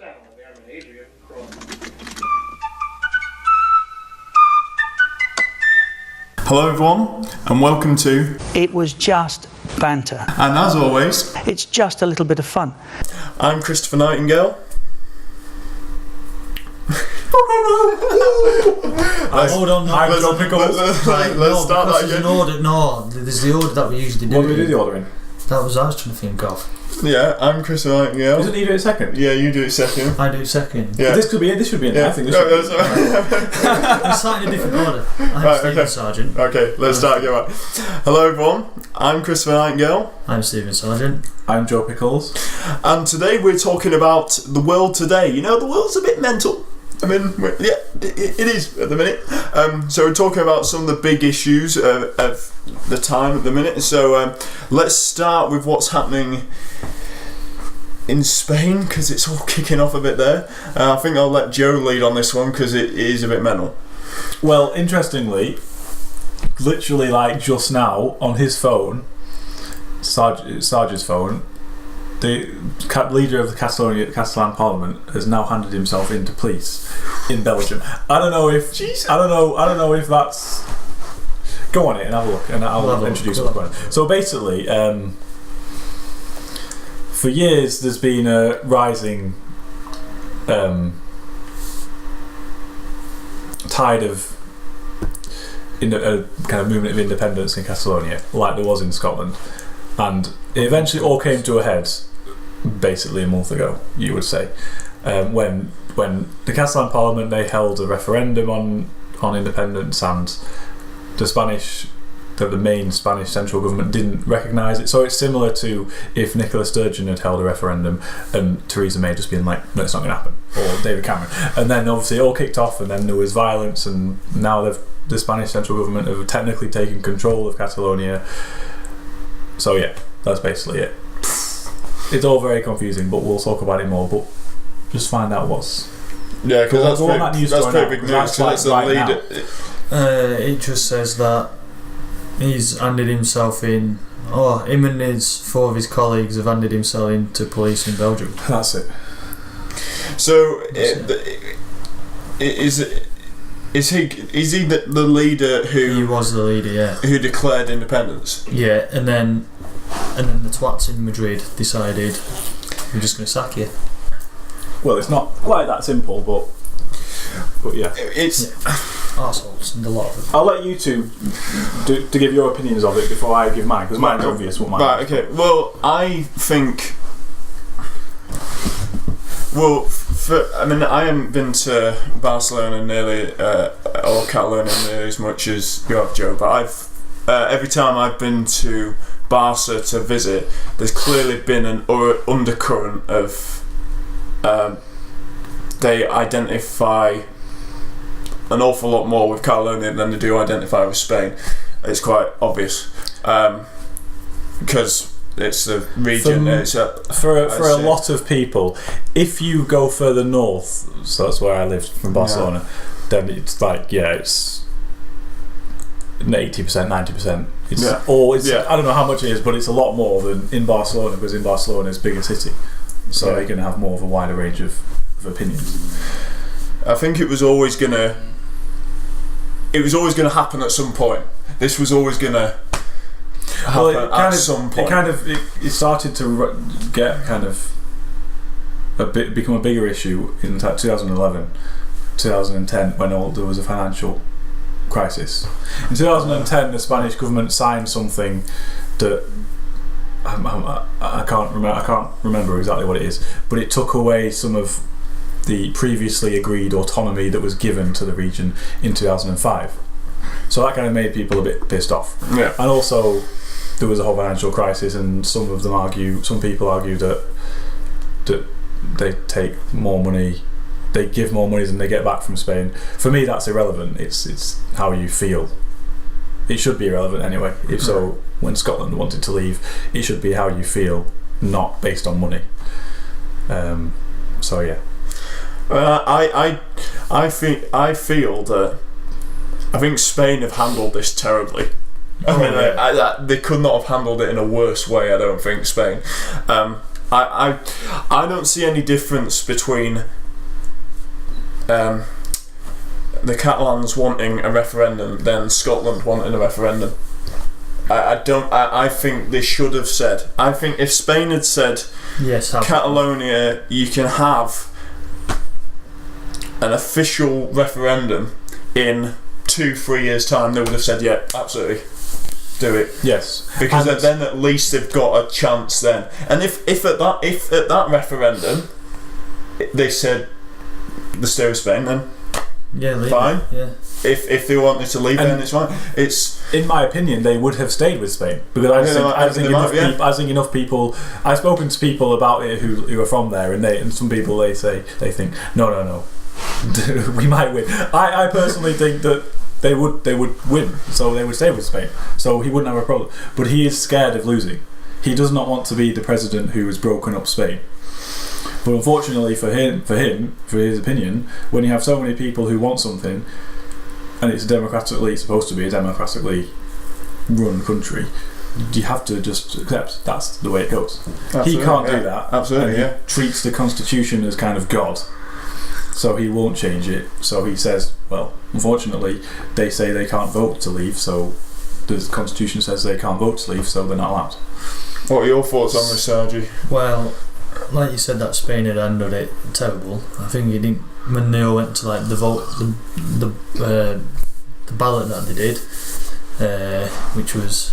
sound of Aaron and Adrian Cross. Hello everyone, and welcome to It was just banter. And as always, It's just a little bit of fun. I'm Christopher Nightingale. Hold on, Let's start that again. There's the order that we usually do. What do we do the ordering? That was I was trying to think of. Yeah, I'm Christopher Nightingale. Doesn't he do it second? Yeah, you do it second. I do second. Yeah. This should be an I think this No, should be. We're starting in a different order. I'm Stephen Sargent. Okay, let's start again. Right. Hello everyone, I'm Christopher Nightingale. I'm Stephen Sargent. I'm Joe Pickles. And today we're talking about the world today. You know, the world's a bit mental. I mean, yeah, it is at the minute. So we're talking about some of the big issues of the time at the minute. So let's start with what's happening in Spain, because it's all kicking off a bit there. I think I'll let Joe lead on this one because it is a bit mental. Well, interestingly, literally like just now on his phone, Sarge's phone, the leader of the Catalan Parliament has now handed himself into police in Belgium. I don't know if that's. Go on it and have a look, and I'll introduce what's going on. So basically, for years there's been a rising tide of a kind of movement of independence in Catalonia, like there was in Scotland, and it eventually all came to a head basically a month ago, you would say, when the Catalan Parliament, they held a referendum on independence, and the main Spanish central government didn't recognise it. So it's similar to if Nicola Sturgeon had held a referendum and Theresa May just been like, no, it's not going to happen, or David Cameron, and then obviously it all kicked off, and then there was violence, and now the Spanish central government have technically taken control of Catalonia. So yeah, that's basically it. It's all very confusing, but we'll talk about it more. But just find out what's. Yeah, because that's pretty big news. That's the leader. It just says that he's handed himself in. Him and four of his colleagues have handed himself into police in Belgium. That's it. So is he the leader who? He was the leader, yeah. Who declared independence? Yeah, and then the twats in Madrid decided we're just going to sack you. Well, it's not quite that simple, but yeah, it's arseholes, and a lot of them. I'll let you two to give your opinions of it before I give mine, because mine's obvious. What mine? Right. Okay. Well, I think. Well, I haven't been to Barcelona nearly or Catalonia nearly as much as you have, Joe. But I've every time I've been to Barca to visit, there's clearly been an undercurrent of they identify an awful lot more with Catalonia than they do identify with Spain. It's quite obvious because it's the region. For a lot of people, if you go further north, so that's where I lived from Barcelona, then it's like it's 80%, 90%. I don't know how much it is, but it's a lot more than in Barcelona, because in Barcelona it's a bigger city, so you're going to have more of a wider range of opinions. I think it was always going to happen at some point. This was always going to happen at some point. It started to get kind of become a bigger issue in 2011, 2010, when there was a financial crisis. In 2010, the Spanish government signed something that I can't remember exactly what it is, but it took away some of the previously agreed autonomy that was given to the region in 2005. So that kind of made people a bit pissed off. Yeah. And also there was a whole financial crisis, and some people argue that they take more money, they give more money than they get back from Spain. For me, that's irrelevant. It's how you feel. It should be irrelevant anyway. If so, when Scotland wanted to leave, it should be how you feel, not based on money. So yeah. I feel that I think Spain have handled this terribly. They could not have handled it in a worse way, I don't think, Spain. I don't see any difference between the Catalans wanting a referendum than Scotland wanting a referendum. I think they should have said. I think if Spain had said, yes, Catalonia, you can have an official referendum in 2-3 years' time, they would have said, yeah, absolutely, do it. Yes, because then at least they've got a chance then. And if at that referendum they said the stay with Spain, then fine. Yeah. If they wanted to leave, then it's fine. It's, in my opinion, they would have stayed with Spain because I think enough people. I've spoken to people about it who are from there, and some people they think no, we might win. I personally think that they would win, so they would stay with Spain. So he wouldn't have a problem. But he is scared of losing. He does not want to be the president who has broken up Spain. But unfortunately for his opinion, when you have so many people who want something, and it's supposed to be a democratically run country, you have to just accept that's the way it goes. Absolutely, he can't do that. Absolutely, and he treats the constitution as kind of God, so he won't change it. So he says, well, unfortunately, they say they can't vote to leave, so the constitution says they can't vote to leave, so they're not allowed. What are your thoughts on this, Sergi? Well, like you said, that Spain had handled it terrible. I think it didn't. When they all went to like the vote, the ballot that they did, which was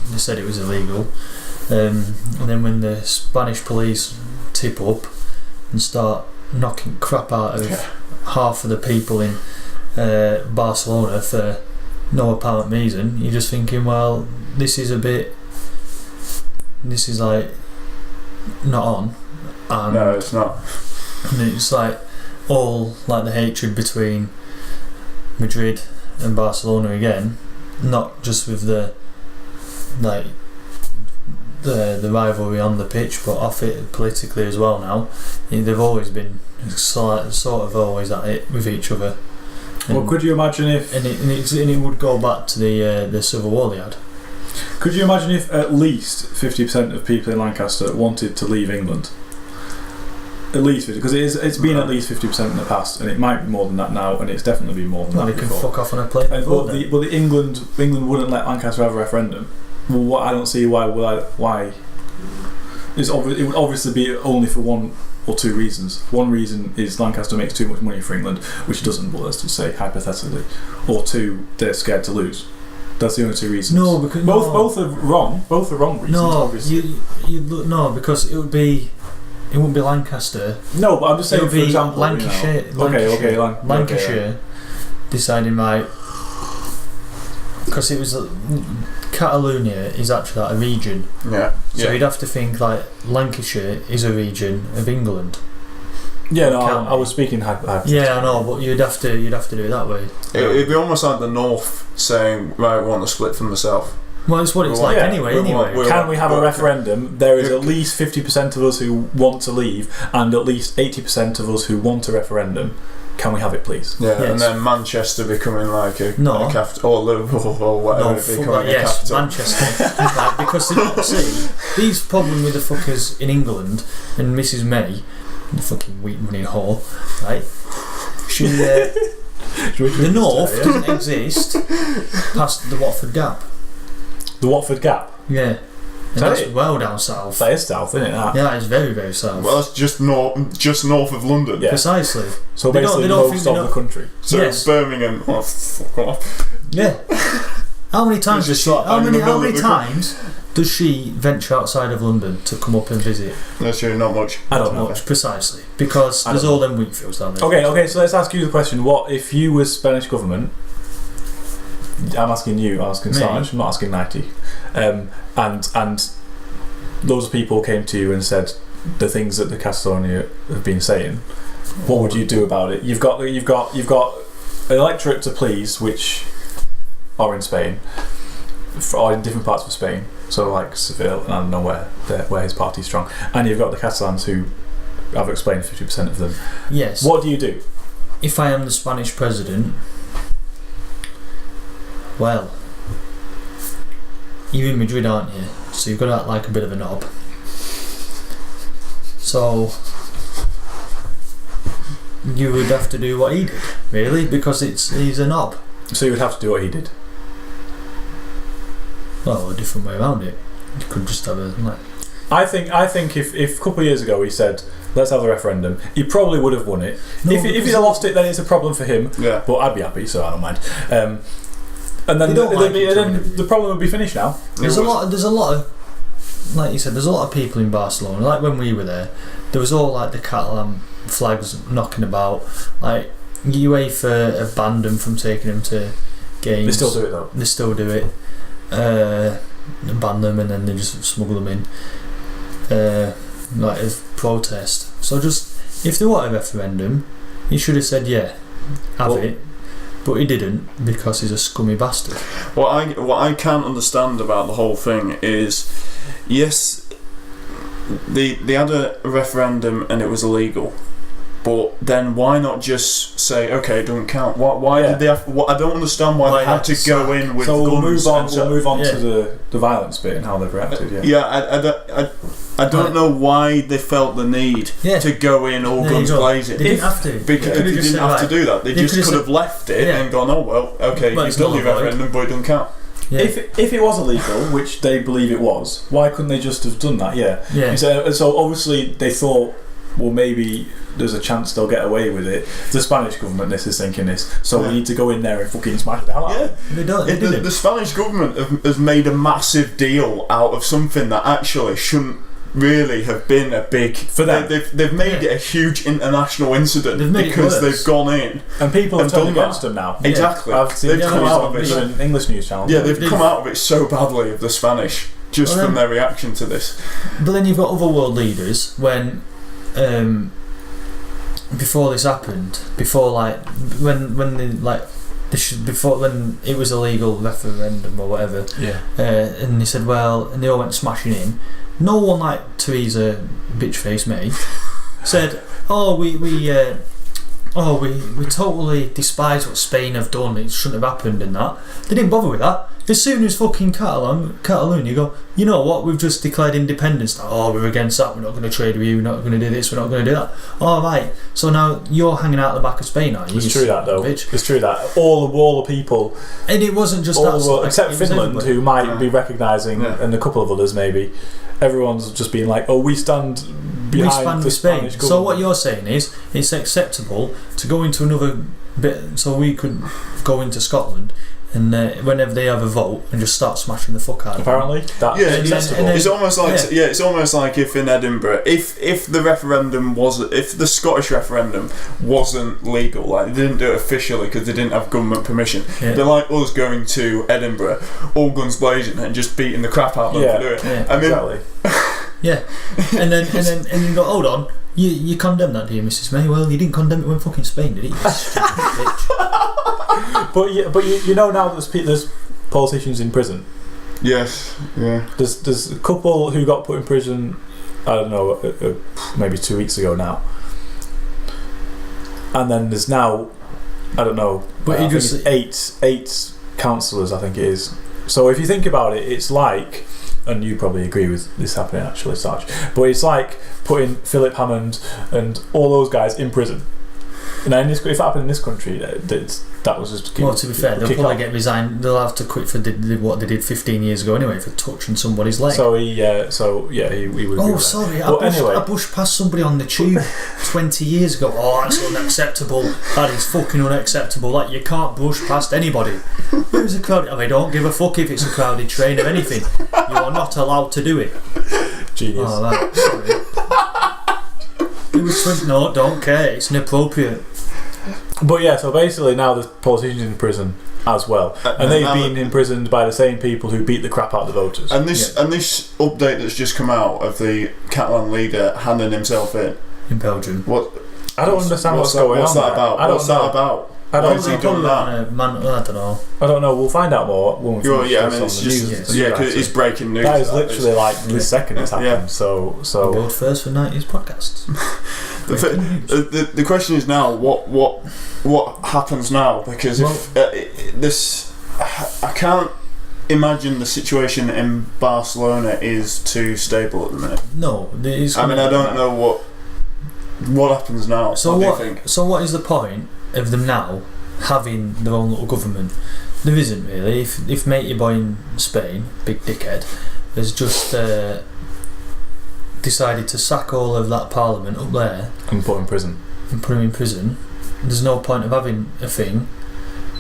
they said it was illegal, and then when the Spanish police tip up and start knocking crap out of half of the people in Barcelona for no apparent reason, you're just thinking, well, this is like not on. And no, it's not. And it's like all like the hatred between Madrid and Barcelona again, not just with the rivalry on the pitch, but off it politically as well. Now they've always been sort of always at it with each other. Well, could you imagine if and it would go back to the civil war they had. Could you imagine if at least 50% of people in Lancaster wanted to leave England? At least 50%, because it's been at least 50% in the past, and it might be more than that now, and it's definitely been more than that. They can fuck off on a plane. But England wouldn't let Lancaster have a referendum. Well, I don't see why. It would obviously be only for one or two reasons. One reason is Lancaster makes too much money for England, which it doesn't, but let's just say hypothetically. Or two, they're scared to lose. That's the only two reasons. No, because both are wrong. Both are wrong reasons. No, obviously. No, because it wouldn't be Lancaster. No, but I'm just saying. It would for be example, Lancashire. Lancashire deciding because it was Catalonia is actually like a region. Yeah. So you'd have to think like Lancashire is a region of England. Yeah, no, I was speaking hypothetically. Yeah, I know, but you'd have to do it that way. It'd be almost like the North saying, right, we want to split from the South. Well, it's what it's like anyway. Can we have a referendum? There is at least 50% of us who want to leave, and at least 80% of us who want a referendum. Can we have it, please? Yeah, yes. And then Manchester becoming like a capital, or Liverpool, or whatever, becoming a capital. Manchester. Because see, these problem with the fuckers in England and Mrs May, the fucking wheat money whore, right? She, the North doesn't exist past the Watford Gap. The Watford Gap? Yeah. And that's well down south. That is south, isn't it? Yeah, it's very, very south. Well, that's just north of London. Yeah. Precisely. So basically most of the country. So yes. Birmingham, fuck off. Yeah. How many times does she? How many times does she venture outside of London to come up and visit? That's true, not much. Not much, precisely. Because there's all them wheat fields down there. Okay, so let's ask you the question. What if you were Spanish government? I'm asking you, I'm asking Sarge, I'm not asking Nighty. And loads of people came to you and said the things that the Catalonia have been saying. What would you do about it? You've got an electorate to please, which are in Spain, or in different parts of Spain. So like Seville, and I don't know where his party's strong. And you've got the Catalans who I've explained 50% of them. Yes. What do you do? If I am the Spanish president, well, you're in Madrid, aren't you? So you've got to act like a bit of a knob. So you would have to do what he did, really, because he's a knob. So you would have to do what he did. Well, a different way around it. You could just have a like. I think if a couple of years ago he said, let's have a referendum, he probably would have won it. No, if he'd have lost it, then it's a problem for him. Yeah. But I'd be happy, so I don't mind. And then, the problem would be finished now. There's a lot of, like you said, there's a lot of people in Barcelona. Like when we were there was all like the Catalan flags knocking about. Like UEFA have banned them from taking them to games. They still do it though. They still do it. Ban them and then they just smuggle them in. Like as protest. So just if there was a referendum, he should have said have it, but he didn't because he's a scummy bastard. What I can't understand about the whole thing is, yes, they had a referendum and it was illegal, but then why not just say okay, it doesn't count? Why did they have? I don't understand why they had to go in with so guns. We'll move on to the violence bit and how they've reacted. I don't know why they felt the need to go in all guns blazing. They didn't have to. Because they didn't have to do that. They just could have left it and gone, oh well, okay, you've done your referendum, but it doesn't count. Yeah. If it was illegal, which they believe it was, why couldn't they just have done that? Yeah. So obviously they thought, well, maybe there's a chance they'll get away with it. The Spanish government is thinking this, so we need to go in there and fucking smash the hell out of it. They don't. The Spanish government has made a massive deal out of something that actually shouldn't really have been a big for them. They've made it a huge international incident because they've gone in and people have turned against them now. Exactly. They've come out of it. Even English news channels. Yeah, they've come out of it so badly of the Spanish just from their reaction to this. But then you've got other world leaders when. Before this happened, before when it was a legal referendum or whatever, and they said, well, and they all went smashing in. No one like Theresa bitch-face May said, we totally despise what Spain have done. It shouldn't have happened and that. They didn't bother with that. As soon as fucking Catalonia go, you know what, we've just declared independence. We're against that, we're not going to trade with you, we're not going to do this, we're not going to do that. Right, so now you're hanging out the back of Spain, are you? It's true that though. Bitch. It's true that all the people, and it wasn't just all that, except Finland, who might be recognising, and a couple of others maybe. Everyone's just being like, we stand behind the Spain. Spanish government. So what you're saying is it's acceptable to go into another bit, so we could go into Scotland and whenever they have a vote and just start smashing the fuck out of apparently them. It's almost like it's almost like if in Edinburgh if the referendum if the Scottish referendum wasn't legal, like they didn't do it officially because they didn't have government permission, they're like us going to Edinburgh all guns blazing and just beating the crap out of them for doing it. I mean, exactly. and then you go, hold on, you condemn that, do you, Mrs. May? Well, you didn't condemn it when fucking Spain did it, you stupid bitch. But you know now that there's politicians in prison. Yes, yeah. There's a couple who got put in prison. I don't know, maybe 2 weeks ago now. And then there's now, I don't know, but I think it's eight councillors. I think it is. So if you think about it, it's like, and you probably agree with this happening actually, Sarge, but it's like putting Philip Hammond and all those guys in prison. Now, if it happened in this country, that was just. Well, to be fair, they'll probably get resigned. They'll have to quit for what they did 15 years ago anyway, for touching somebody's leg. So he would. Oh, sorry, I pushed past somebody on the tube 20 years ago. Oh, that's unacceptable. That is fucking unacceptable. Like, you can't brush past anybody. It was a crowded. I don't give a fuck if it's a crowded train or anything. You are not allowed to do it. Genius. Oh, that. Sorry. It was no, don't care. It's inappropriate. But yeah, so basically now there's politicians in prison as well, and they've been imprisoned by the same people who beat the crap out of the voters. And this update that's just come out of the Catalan leader handing himself in Belgium. I don't understand what's going on. What's that about? I don't know. I don't know. I don't know. We'll find out more when we finish on the news. Because it's breaking news. That is literally like the second it's happened. Yeah. So world first for 90s podcasts. The question is now what happens now, because if this I can't imagine the situation in Barcelona is too stable at the minute. No, it's I mean, I don't know what happens now. So what do you think? So what is the point of them now having their own little government? There isn't really. If matey boy in Spain, big dickhead, has just decided to sack all of that parliament up there and put him in prison. There's no point of having a thing,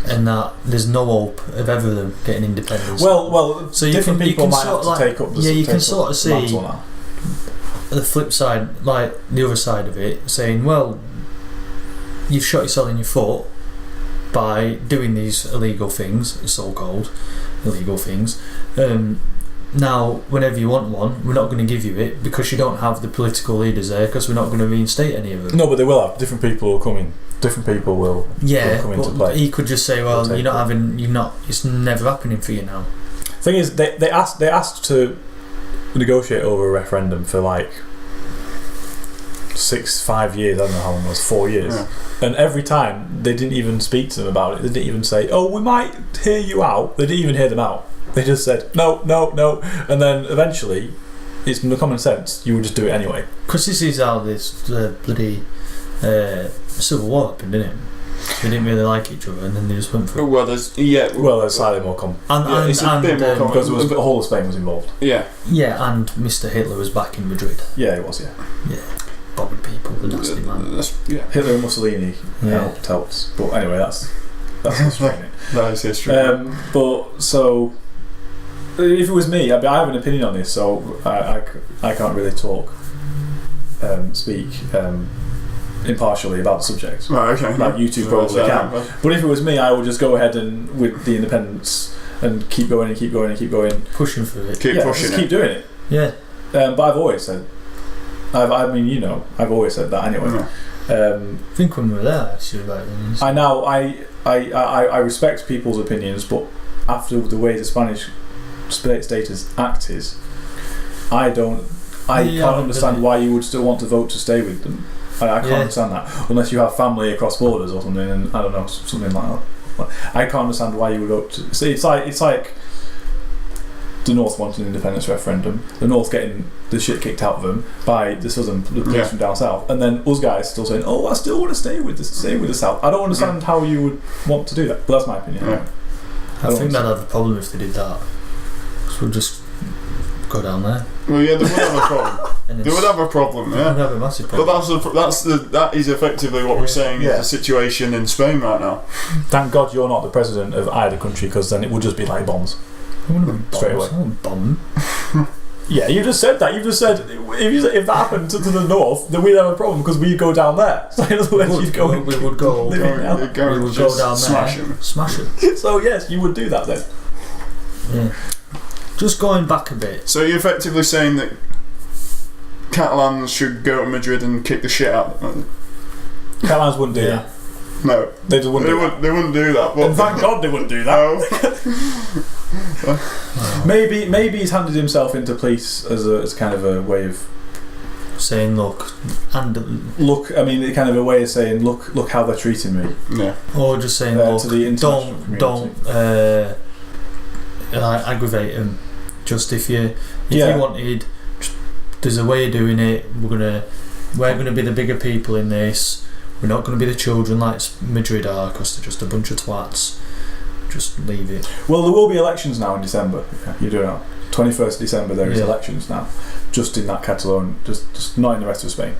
and that there's no hope of ever them getting independence. Well, so different people might have to take up the you can sort of see now. The flip side, like the other side of it, saying, well, you've shot yourself in your foot by doing these illegal things, so-called illegal things. Now, whenever you want one, we're not going to give you it because you don't have the political leaders there, because we're not going to reinstate any of them. No, but they will have. Different people will come in. Different people will come into play. He could just say, well, it's never happening for you now. Thing is, they asked to negotiate over a referendum for like 5 years, I don't know how long it was, 4 years. Yeah. And every time they didn't even speak to them about it. They didn't even say, oh, we might hear you out. They didn't even hear them out. They just said, no. And then eventually, it's common sense, you would just do it anyway. Because this is how this bloody Civil War happened, didn't it? They didn't really like each other, and then they just went for it. Well, there's slightly more common. it's a bit more common because the whole of Spain was involved. Yeah, and Mr. Hitler was back in Madrid. Yeah, it was. Yeah. Bothered people, the nasty man. Hitler and Mussolini helped. But anyway, that's history. That is history. But so, if it was me, I have an opinion on this, so I can't really speak impartially about the subject. Right, okay. Like you two probably can. But if it was me, I would just go ahead and with the independence and keep going, pushing for it. Keep doing it. Yeah. But I've always said, I've always said that anyway. I think when we were there, actually, about things. I respect people's opinions, but after the way the Spanish status act is, I can't understand why you would still want to vote to stay with them. I can't understand that unless you have family across borders or something, and I don't know, something like that. I can't understand why you would vote to. See, it's like the North wanting an independence referendum, the North getting the shit kicked out of them by the police from down south, and then us guys still saying, "Oh, I still want to stay with the South." I don't understand how you would want to do that, but that's my opinion. Yeah. I think they'd have a problem if they did that. So we'll just go down there. Well, yeah, they would have a problem. They would have a problem, yeah. They would have a massive problem. But that is effectively what we're saying is the situation in Spain right now. Thank God you're not the president of either country, because then it would just be like bombs. Straight away. Bomb. Yeah, you just said that. You just said if that happened to the north, then we'd have a problem because we'd go down there. So in other words, we would go down there, smash it. So yes, you would do that then. Yeah. Just going back a bit. So you're effectively saying that Catalans should go to Madrid and kick the shit out of them? Catalans wouldn't do that. No, they just wouldn't. They wouldn't do that. And thank God they wouldn't do that. Maybe he's handed himself into police as kind of a way of saying, look. I mean, kind of a way of saying, look how they're treating me. Yeah. Or just saying, look, to the don't aggravate him. Just if you wanted, there's a way of doing it. We're gonna be the bigger people in this. We're not going to be the children like Madrid are, because they're just a bunch of twats. Just leave it. Well, there will be elections now in December. You do know. 21st December there is elections now. Just in that Catalonia, just not in the rest of Spain.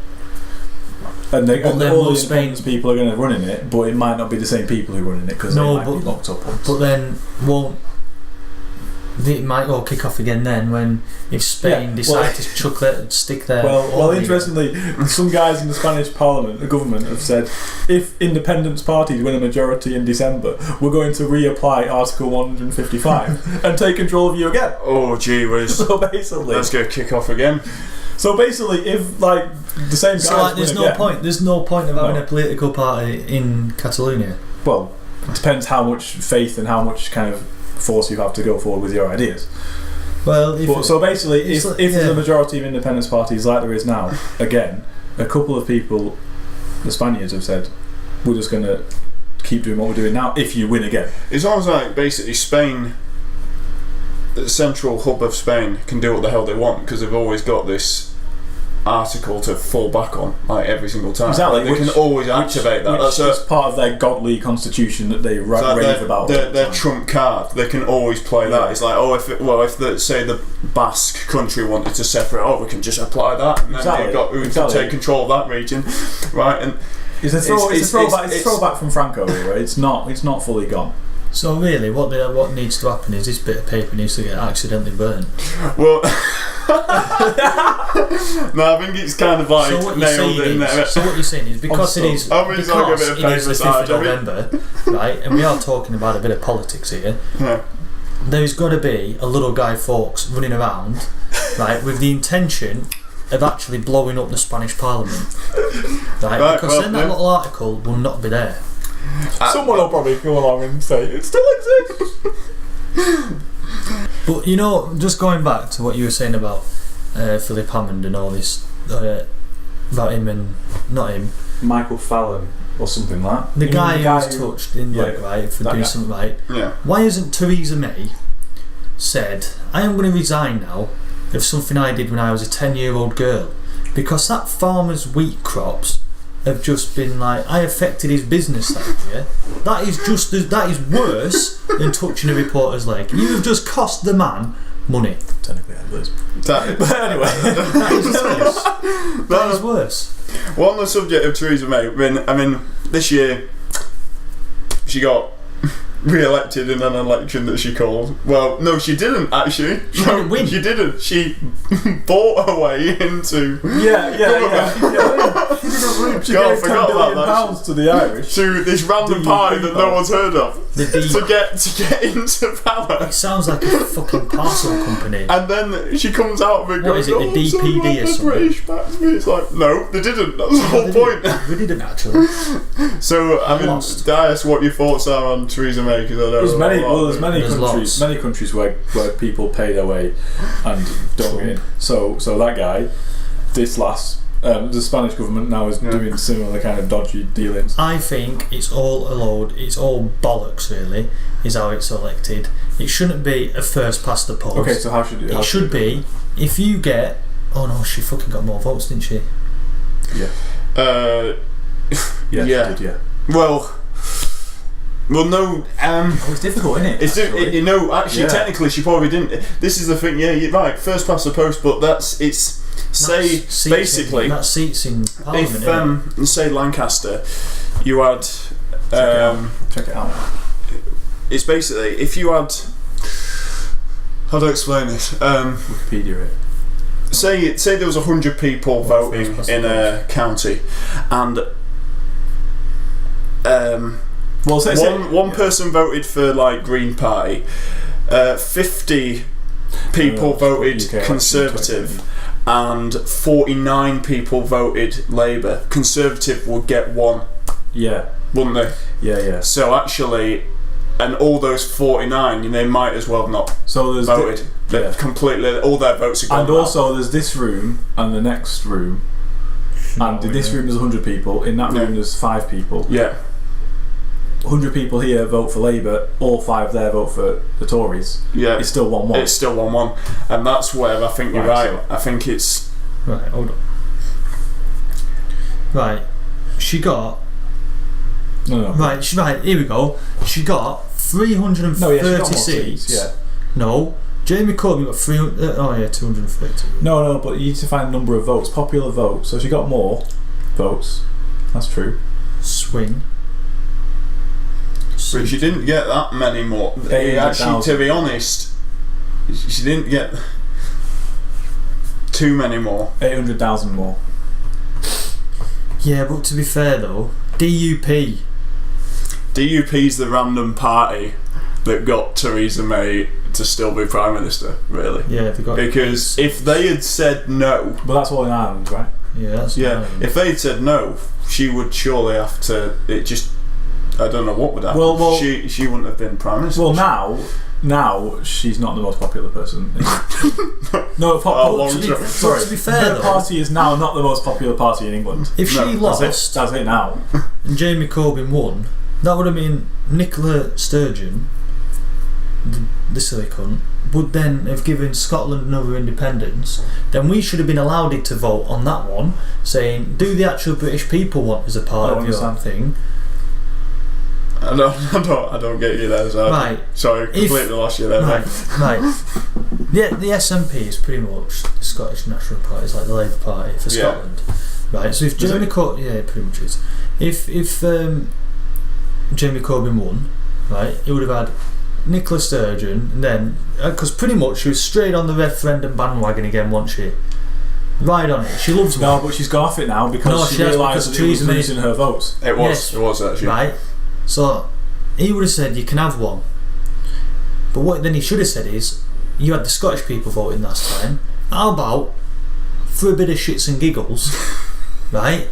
And all the Spain's people are going to run in it, but it might not be the same people who run in it because they might be locked up once. But then it might all kick off again then if Spain decide to stick their... Well, interestingly, some guys in the Spanish parliament, the government, have said if independence parties win a majority in December, we're going to reapply Article 155 and take control of you again. Oh, gee whiz. So basically... Let's go kick off again. So basically, if the same guys... So there's no point of having a political party in Catalonia? Well, it depends how much faith and how much kind of force you have to go forward with your ideas. Well, so basically, if there's a majority of independence parties like there is now, again, a couple of people, the Spaniards, have said, we're just going to keep doing what we're doing now if you win again. It's almost like basically Spain central hub of Spain can do what the hell they want because they've always got this article to fall back on, like every single time. Exactly. They can always activate that. That's part of their godly constitution that they rave about. Their trump card. They can always play that. It's like, if say the Basque country wanted to separate, we can just apply that, and then they've got who can take control of that region, right? And it's a throwback from Franco, right? It's not fully gone. So really, what needs to happen is this bit of paper needs to get accidentally burnt. Well, no, I think it's kind of like nailed in there. So what you're saying is because it is the 5th of November, right, and we are talking about a bit of politics here. Yeah. There's got to be a little Guy Fawkes running around, right, with the intention of actually blowing up the Spanish Parliament, right? Because then that little article will not be there. Someone will probably come along and say it still exists. But just going back to what you were saying about Philip Hammond and all this about him and not him, Michael Fallon or something like that. The guy who was touched in right for doing something right. Yeah. Why hasn't Theresa May said, I am going to resign now of something I did when I was a 10-year-old girl? Because that farmer's wheat crops have just been like, I affected his business that year. That is worse than touching a reporter's leg. You have just cost the man money. Technically, I lose. But anyway, that is worse. Well, on the subject of Theresa May, I mean, this year she got re-elected in an election that she called. Well, no, she didn't actually. She didn't win. She didn't. She bought her way into. Yeah. She didn't win. She gave £10 billion to the Irish. To this random party that no one's heard of. To get into power. It sounds like a fucking parcel company. And then she comes out of it going, what is it, the DPD or something? British back to me. It's like, no, they didn't. That's the whole point. They didn't actually. So, I mean, Dias, what your thoughts are on Theresa May? Because I know there's many countries where people pay their way and don't get in. So that guy, the Spanish government now is doing similar kind of dodgy dealings. I think it's all a load. It's all bollocks, really. Is how it's elected. It shouldn't be a first past the post. Okay, so how should it? It should be if you get. Oh no, she fucking got more votes, didn't she? Yeah. She did, yeah. Well, no. It's difficult, isn't it? Actually, technically, she probably didn't. This is the thing. Yeah, you're right. First past the post, but basically that's seats in Parliament. If say Lancaster, you had. Check it out. It's basically if you had. How do I explain this? Wikipedia it. Say there was 100 people voting in a county, and one person voted for like Green Party, 50 people voted Conservative, and 49 people voted Labour. Conservative would get one. Yeah. Wouldn't they? Yeah. So actually, and all those 49, they might as well not voted. Completely, all their votes are gone. And also, there's this room and the next room, and in this room there's 100 people. In that room there's 5 people. Yeah. 100 people here vote for Labour, all 5 there vote for the Tories. Yeah. It's still 1-1. It's still 1-1, and that's where I think you're right. So I think it's right. Hold on. Right, she got. No. Right, here we go. She got 330 seats. Yeah. No, Jamie Corbyn got 230. No, but you need to find the number of votes, popular votes. So she got more votes. That's true. Swing. But she didn't get that many more. Actually, to be honest, she didn't get too many more. 800,000 more. Yeah, but to be fair though, DUP's the random party that got Theresa May to still be Prime Minister, really. Yeah, because if they had said no... But that's all in Ireland, right? Yeah, if they had said no, she would surely have to... I don't know what would happen. Well, she wouldn't have been Prime Minister. Well, now she's not the most popular person. No, to be fair, her party is now not the most popular party in England. If she lost, that's it now. And Jamie Corbyn won, that would have been Nicola Sturgeon, the silly cunt, would then have given Scotland another independence, then we should have been allowed it to vote on that one, saying, do the actual British people want as a part of your thing? I don't get you there, so right. Sorry, completely lost you there. Right. Yeah, the SNP is pretty much the Scottish National Party. It's like the Labour Party for Scotland. Right. So if Jeremy Corbyn, yeah, it pretty much is. If Jeremy Corbyn won, right, he would have had Nicola Sturgeon, and then because pretty much she was straight on the referendum bandwagon again, wasn't she? Right on it. She loves No, but she's got off it now because she realised that it was losing her votes. It was actually. Right. So he would have said you can have one, but what then he should have said is you had the Scottish people voting last time. How about for a bit of shits and giggles, right?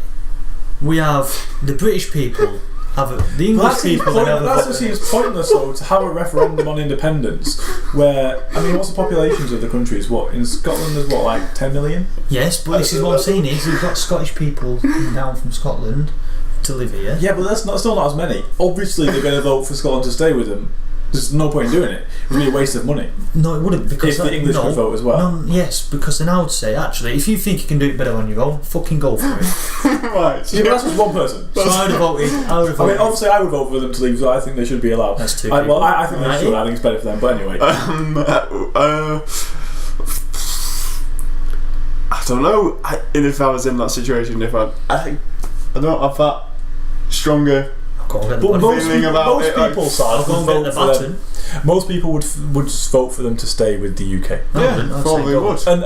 We have the British people have the English people. That seems pointless though to have a referendum on independence. Where I mean, what's the populations of the countries? What in Scotland? There's like 10 million. Yes, but this is what I'm saying is you've got Scottish people coming down from Scotland to live here. Yeah, but that's still not as many. Obviously, they're going to vote for Scotland to stay with them. There's no point in doing it. It would be a waste of money. No, it wouldn't, because if the English could vote as well. No, yes, because then I would say, actually, if you think you can do it better on your own, fucking go for it. Right. Yeah, but that's just one person. So I would have voted. I mean, obviously, I would vote for them to leave. So I think they should be allowed. That's two. Well, I think they should. I think it's better for them. But anyway, I don't know. If I was in that situation, I don't have that stronger. But most people would vote for them to stay with the UK. Yeah, probably would. And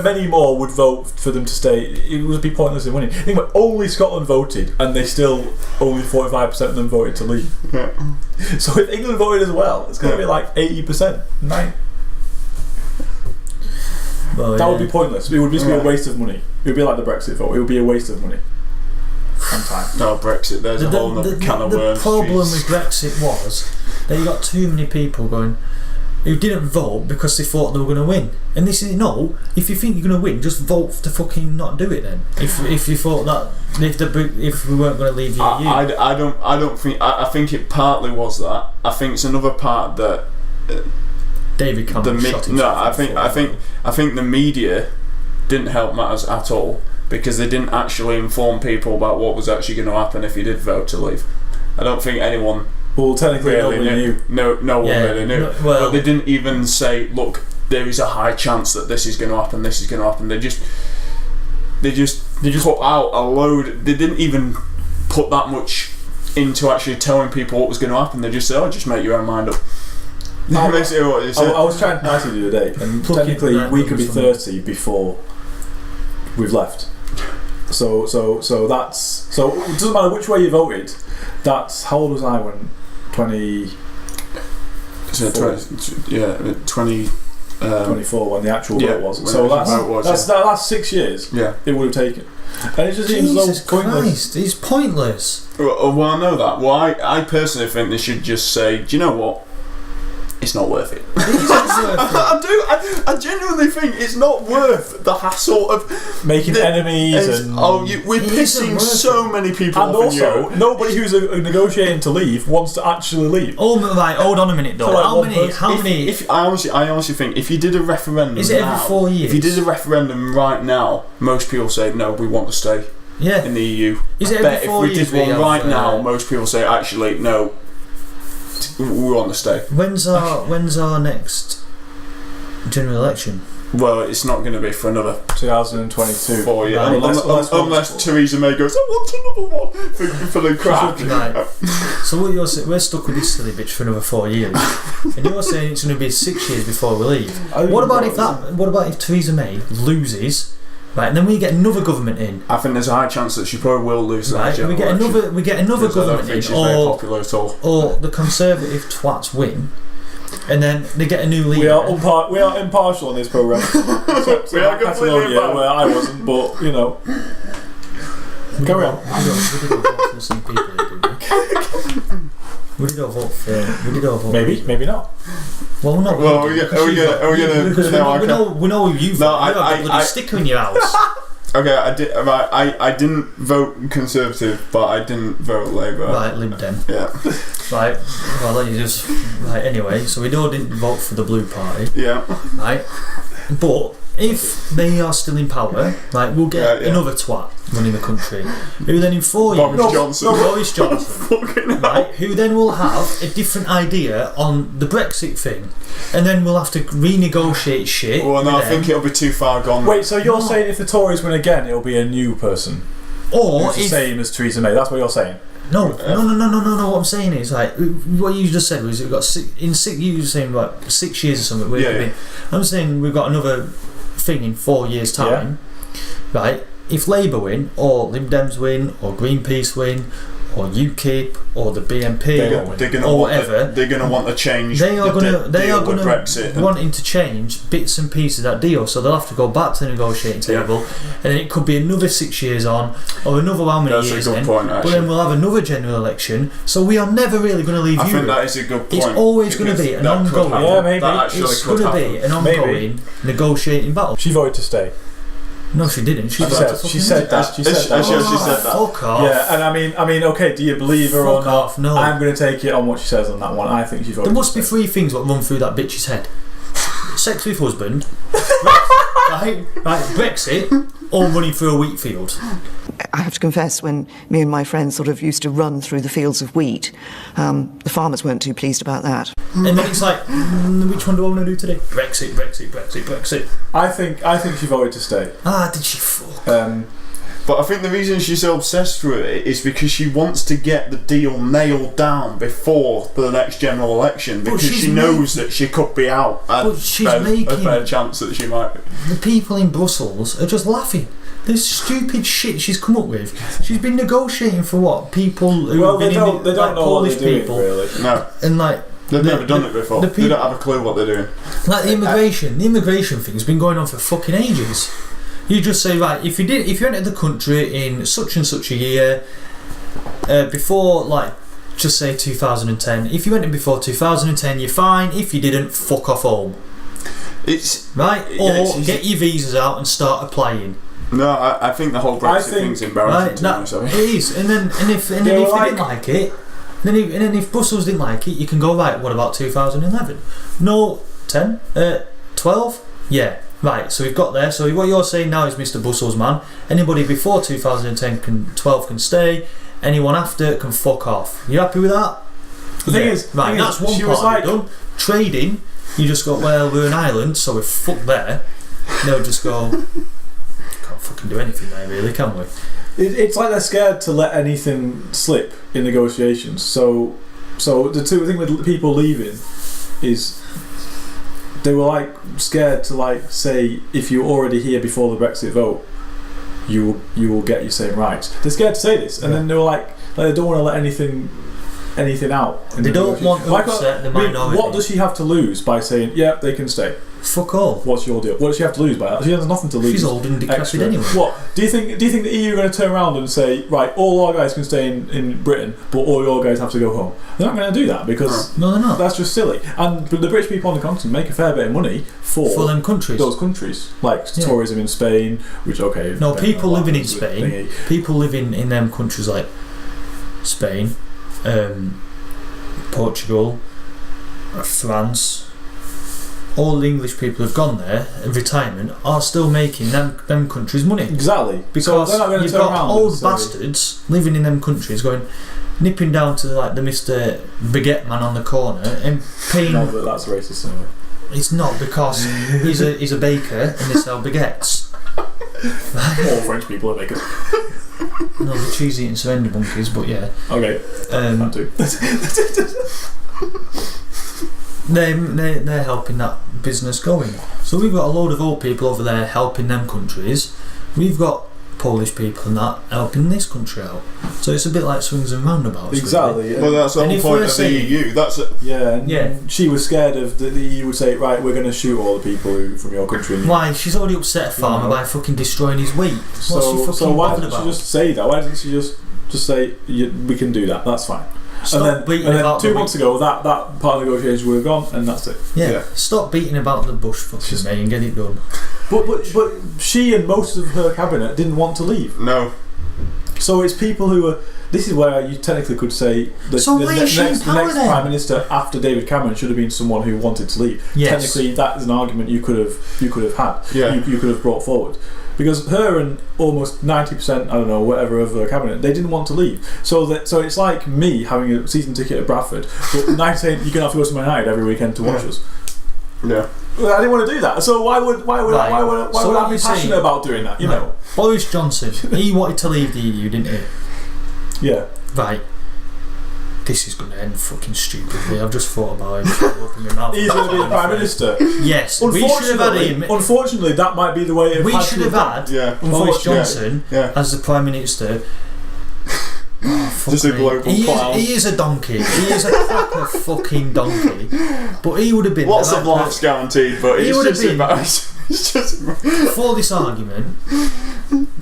many more would vote for them to stay. It would be pointless in winning. Think about only Scotland voted, and they still only 45% of them voted to leave. Yeah. So if England voted as well, it's going to be like 80%. That would be pointless. It would just be a waste of money. It would be like the Brexit vote. It would be a waste of money. No, Brexit, there's a whole other can of worms. The problem with Brexit was that you got too many people going who didn't vote because they thought they were going to win. And this is no, if you think you're going to win, just vote to fucking not do it then. If you thought that if we weren't going to leave the EU. I think it partly was that. I think it's another part that David Cameron shot himself. I think the media didn't help matters at all, because they didn't actually inform people about what was actually going to happen if you did vote to leave. I don't think anyone. Well, technically, really knew. No one really knew. Well, but they didn't even say, "Look, there is a high chance that this is going to happen. This is going to happen." They just put out a load. They didn't even put that much into actually telling people what was going to happen. They just said, "Oh, just make your own mind up." Basically, what they said. I was trying to ask you the other day, and technically, we could be 30 before we've left. So it doesn't matter which way you voted. That's how old was I when 20? 24 when the actual vote was. So that's 6 years. Yeah, it would have taken. And it just seems so pointless. Christ, it's pointless. Well, I know that. Well, I personally think they should just say, do you know what? It's not worth it. I genuinely think it's not worth the hassle of making enemies and we're pissing so many people and off. And also, nobody who's negotiating to leave wants to actually leave. Oh, right, hold on a minute though. How many? I honestly think if you did a referendum, is it every 4 years? If you did a referendum right now, most people say no, we want to stay in the EU. Is it every 4 years? If we did one right now, most people say actually no, we want to stay. When's our next general election? Well, it's not going to be for another 2022. 4 years, right. unless Theresa May goes, I want another one for the crack. Right. So what you're saying, we're stuck with this silly bitch for another 4 years, and you're saying it's going to be 6 years before we leave. What about if Theresa May loses? Right, and then we get another government in. I think there's a high chance that she probably will lose. Right, we get another government in, she's very popular at all. Or the Conservative twats win, and then they get a new leader. We are impartial on this programme. We are completely impartial. Where I wasn't, but you know. Carry on. We did all vote for some people here, didn't we? We did all vote for. Maybe not. Well, not. Well, are we gonna? We know you. No, I got a bloody sticker in your house. Okay, I didn't vote Conservative, but I didn't vote Labour. Right, Lib Dem. Yeah. Right, well, let you just... Right, anyway, so we all didn't vote for the Blue Party. Yeah. Right? But if they are still in power, right, we'll get another twat running the country, who then in 4 years... Boris Johnson. Right, who then will have a different idea on the Brexit thing. And then we'll have to renegotiate shit. Well, no, I think it'll be too far gone. Wait, so you're saying if the Tories win again, it'll be a new person? Or the same as Theresa May? That's what you're saying? No. What I'm saying is, like, what you just said was we've got you were saying like 6 years or something. Yeah. I'm saying we've got another thing in 4 years' time, right? If Labour win, or Lib Dems win, or Greenpeace win, or UKIP, or the BNP, or whatever, they're going to want to change. They are going to Brexit wanting to change bits and pieces of that deal, so they'll have to go back to the negotiating table, and then it could be another 6 years on, or another how many years in. But then we'll have another general election, so we are never really going to leave Europe. I think that is a good point. It's always going to be an ongoing. Yeah, maybe. It's going to be an ongoing negotiating battle. She voted to stay. No, she didn't. She said that. She said that. Fuck off. Yeah, and I mean, okay. Do you believe her or Fuck not? off, no. I'm going to take it on what she says on that one. I think she's voted. There must be three things that run through that bitch's head: sex with husband, right, Brexit, or running through a wheat field. I have to confess, when me and my friends sort of used to run through the fields of wheat, the farmers weren't too pleased about that. And then it's like, which one do I want to do today? Brexit. I think she voted to stay. Did she fuck? But I think the reason she's so obsessed with it is because she wants to get the deal nailed down before the next general election, because she knows that she could be out, and a fair chance that she might be. The people in Brussels are just laughing. This stupid shit she's come up with. She's been negotiating for what? People who they don't know Polish what they're doing, people. really. No. And like they've never done it before. They don't have a clue what they're doing. Like the immigration thing's been going on for fucking ages. You just say, right, if you entered the country in such and such a year, before, like, just say 2010. If you went in before 2010, you're fine. If you didn't, fuck off home. It's right, or get your visas out and start applying. No, I think the whole Brexit thing's embarrassing to me. Sorry. It is, and then if they didn't like it, then if Brussels didn't like it, you can go, right, what about 2011? No, 10, 12, yeah. Right, so we've got there. So what you're saying now is, Mr. Brussels man, anybody before 2010 12 can stay. Anyone after can fuck off. You happy with that? The thing is, right, that's one part done. Trading, you just go, well, we're an island, so we're fucked there. They'll just go, can't fucking do anything there, really, can we? It's like they're scared to let anything slip in negotiations. So the thing with people leaving is, they were like scared to like say, if you're already here before the Brexit vote, you will get your same rights. They're scared to say this, and then they were like they don't want to let anything out. They don't want to upset the minority. What does she have to lose by saying, yeah, they can stay? Fuck all. What's your deal? What does she have to lose by that? She has nothing to lose. She's old and decrepit anyway. What do you think the EU are going to turn around and say, right, all our guys can stay in Britain, but all your guys have to go home? They're not going to do that, because no, they're not. That's just silly. And the British people on the continent make a fair bit of money for them countries. Those countries, like tourism in Spain, which No, people living in Spain, people living in them countries like Spain, Portugal, France. All the English people who've gone there in retirement are still making them countries money. Exactly. Because you've got old bastards living in them countries nipping down to like the Mr. Baguette man on the corner and paying. No, but that's racist anyway. It's not, because he's a baker and they sell baguettes. All French people are bakers. No, the cheese eating surrender monkeys, but yeah. Okay. That too. They're helping that business going. So we've got a load of old people over there helping them countries. We've got Polish people and that helping this country out. So it's a bit like swings and roundabouts. Exactly. Really. Yeah. Well, that's the whole point of the EU. That's it. Yeah. She was scared of the EU would say, right, we're going to shoot all the people from your country. Why? She's already upset a farmer by fucking destroying his wheat. What's she fucking so why bothered didn't about? she just say that? Why didn't she just say, we can do that? That's fine. Stop beating and then about 2 the months ago, that part of the negotiations were gone, and that's it. Yeah. Stop beating about the bush, fucking mate, and get it done. But she and most of her cabinet didn't want to leave. No. So it's people who are. This is where you technically could say the next Prime Minister after David Cameron should have been someone who wanted to leave. Yes. Technically, that is an argument you could have had. Yeah. You could have brought forward. Because her and almost 90%, I don't know, whatever of her cabinet, they didn't want to leave. So it's like me having a season ticket at Bradford, but 90 you can have to go to Man United every weekend to watch us. Yeah. Well, I didn't want to do that. So why would I be passionate about doing that? You know. Boris Johnson, he wanted to leave the EU, didn't he? Yeah. Right. This is going to end fucking stupidly. I've just thought about it. He's going to be the Prime Minister. Yes. We should have had him. Unfortunately, that might be the way it We should have had Boris Johnson as the Prime Minister. Oh, just a global clown. He is a donkey. He is a proper fucking donkey. But he would have been. Lots of laughs guaranteed, but he would have been. It's just for this argument,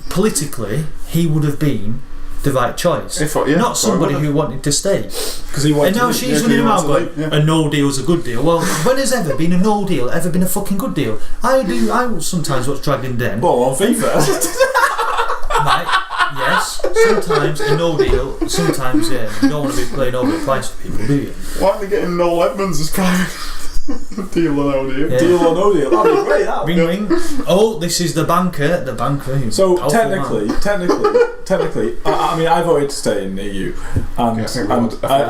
politically, he would have been the right choice. Not somebody who wanted to stay. Because he wanted. And now she's running around going, a no deal's a good deal. Well, when has ever been a no deal ever been a fucking good deal? I sometimes watch Dragon Den. Well, on FIFA. Right. Yes, sometimes a no deal, sometimes you don't want to be playing over the price for people, do you? Why are they getting Noel Edmonds as prime? Deal or no deal? Yeah. Deal or no deal? That'd be great, that. Ring ring. Oh, this is the banker. So technically, I mean, I voted to stay in the EU, and I think we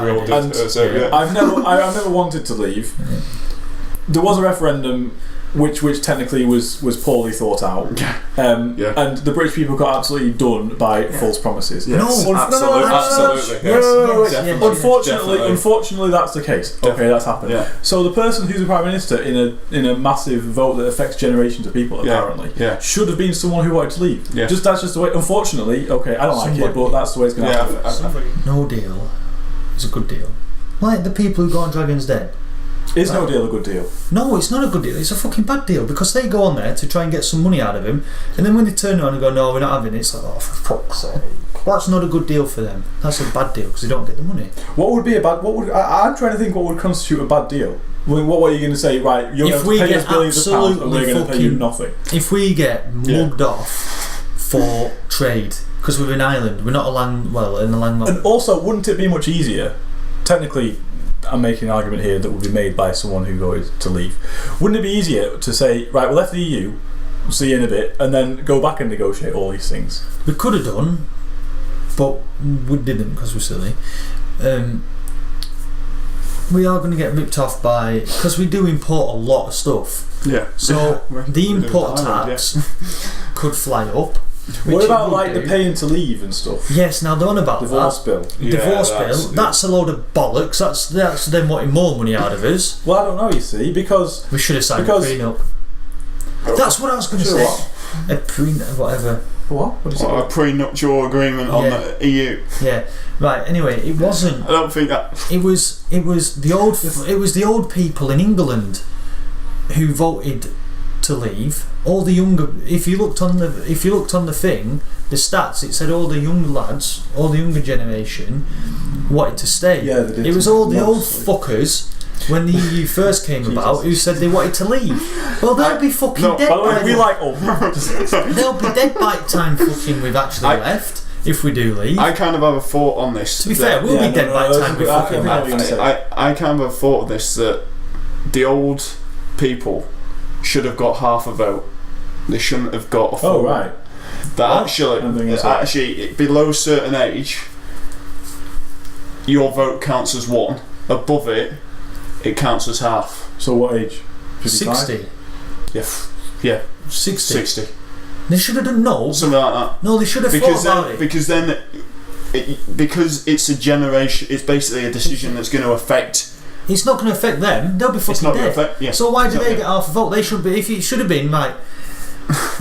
all did. I've never wanted to leave. Yeah. There was a referendum which technically was poorly thought out, and the British people got absolutely done by false promises. Yes. Absolutely. Unfortunately, that's the case. Definitely. Okay, that's happened. Yeah. So the person who's the Prime Minister in a massive vote that affects generations of people apparently should have been someone who wanted to leave. Yeah. That's just the way. Unfortunately, okay, I don't like it, but that's the way it's going to happen. No deal is a good deal. Like the people who go on Dragon's Den. Is no deal a good deal? No, it's not a good deal. It's a fucking bad deal because they go on there to try and get some money out of him, and then when they turn around and go, "No, we're not having it," it's like, "Oh, for fuck's sake!" That's not a good deal for them. That's a bad deal because they don't get the money. What would be a bad? I'm trying to think what would constitute a bad deal. What were you going to say? Right, you're going to pay us billions of pounds, and we're going to pay you nothing. If we get mugged off for trade because we're in Ireland, we're not in the landlocked. And also, wouldn't it be much easier, technically? I'm making an argument here that would be made by someone who goes to leave. Wouldn't it be easier to say, right, we left the EU, we'll see you in a bit, and then go back and negotiate all these things? We could have done, but we didn't because we're silly. We are going to get ripped off because we do import a lot of stuff. Yeah. So the import tax could fly up. What about like the paying to leave and stuff? Yes, now they're on about divorce bill. Divorce bill. That's a load of bollocks. That's them wanting more money out of us. Well, I don't know. You see, because we should have signed a prenup. That's what I was going to say. A prenup, whatever. What? What is it? A prenuptial agreement on the EU. Yeah. Right. Anyway, it wasn't. I don't think that. It was the old people in England who voted to leave. All the younger, if you looked on the thing, the stats, it said all the young lads, all the younger generation wanted to stay. Yeah, they did. It was all the old fuckers when the EU first came about who said they wanted to leave. Well, they'll be fucking dead. By the way, we like old. They'll be dead by the time fucking we've actually left. If we do leave, I kind of have a thought on this. To be fair, we'll be dead by the time we fucking left. I kind of have a thought of this that the old people should have got half a vote. They shouldn't have got a full. Oh right. That actually below a certain age, your vote counts as one. Above it, it counts as half. So what age? 55? 60. Yeah. 60. They should have done something like that. No, they should have thought about it. Because then, because it's a generation. It's basically a decision that's going to affect. It's not going to affect them. They'll be fucking dead. So why do they get half a vote? They should be. If it should have been right.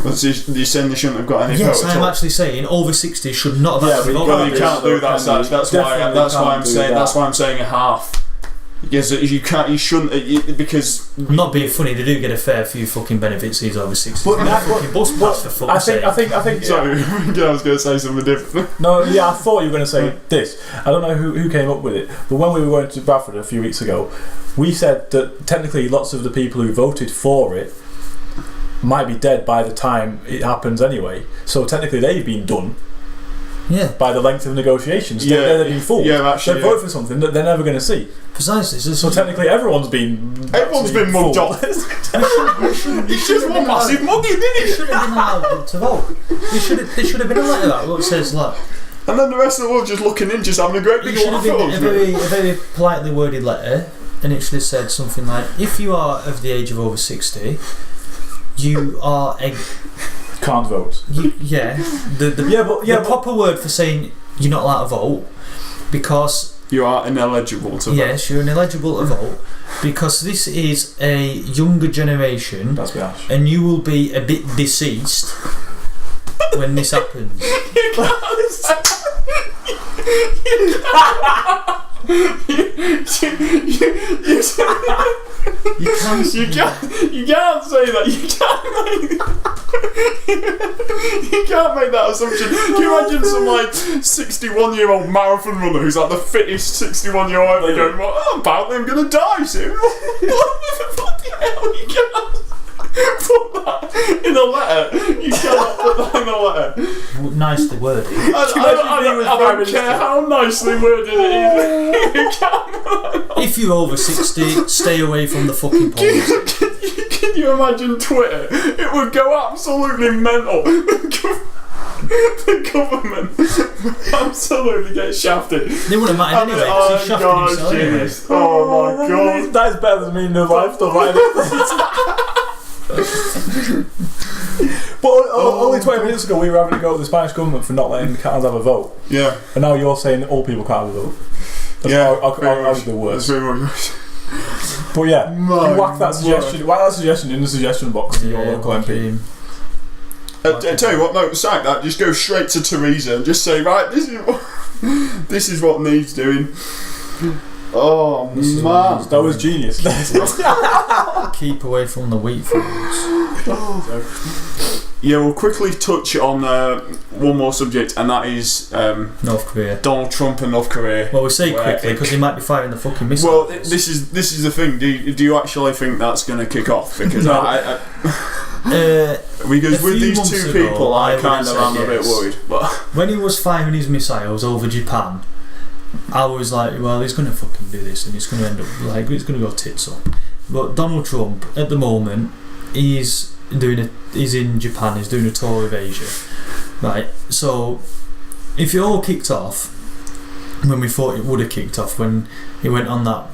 You're saying they shouldn't have got any vote? Yes, I'm actually saying over 60 should not have actually voted. Well, you can't do that. That's why I'm saying a half. Yes, you can't. You shouldn't because. I'm not being funny. They do get a fair few fucking benefits. He's over 60. But fucking bus pass for fuck's sake. I think. Sorry, I was going to say something different. No, yeah, I thought you were going to say this. I don't know who came up with it, but when we were going to Bradford a few weeks ago, we said that technically lots of the people who voted for it might be dead by the time it happens anyway. So technically they've been done. Yeah. By the length of negotiations. Yeah. They've been fooled. Yeah, actually. They vote for something that they're never going to see. Precisely. So technically everyone's been mugged off. It's just one massive mugging, isn't it? They should have been allowed to vote. There should have been a letter that says like. And then the rest of the world just looking in, just having a great big It should have been a very politely worded letter, and it should have said something like, "If you are of the age of over 60, you are can't vote." The proper word for saying you're not allowed to vote because you are ineligible to vote. Yes, you're ineligible to vote because this is a younger generation. That's harsh. And you will be a bit deceased when this happens. You can't say that. You can't make that assumption. Can you imagine some like 61-year-old marathon runner who's like the fittest 61-year-old ever going, well, apparently I'm gonna die soon. What the fucking hell? You can't put that in a letter. You cannot put that in a letter. Nicely worded. I don't care how nicely worded it is. You can't. If you're over 60, stay away from the fucking polls. Can you imagine Twitter? It would go absolutely mental. The government would absolutely get shafted. They wouldn't matter anyway because he's shafted himself. Oh my god. That's better than me in the life stuff like But only 20 minutes ago we were having to go to the Spanish government for not letting the Catalans have a vote. Yeah. And now you're saying that all people can't have a vote. That's the worst. But yeah, you whack that suggestion in the suggestion box in your local MP. I tell you what, no, sack that. Just go straight to Theresa and just say, right, this is what needs doing. Oh man, that was genius. Keep away from the wheat fields. Yeah, we'll quickly touch on one more subject, and that is North Korea. Donald Trump and North Korea. Well, we say quickly because he might be firing the fucking missiles. Well, this is the thing. Do you actually think that's going to kick off? Because no. Because with these two people, I kind of am a bit worried. But when he was firing his missiles over Japan, I was like, well, he's going to fucking do this, and it's going to end up like it's going to go tits up. But Donald Trump, at the moment, he's in Japan. He's doing a tour of Asia, right? So, if it all kicked off when we thought it would have kicked off, when he went on that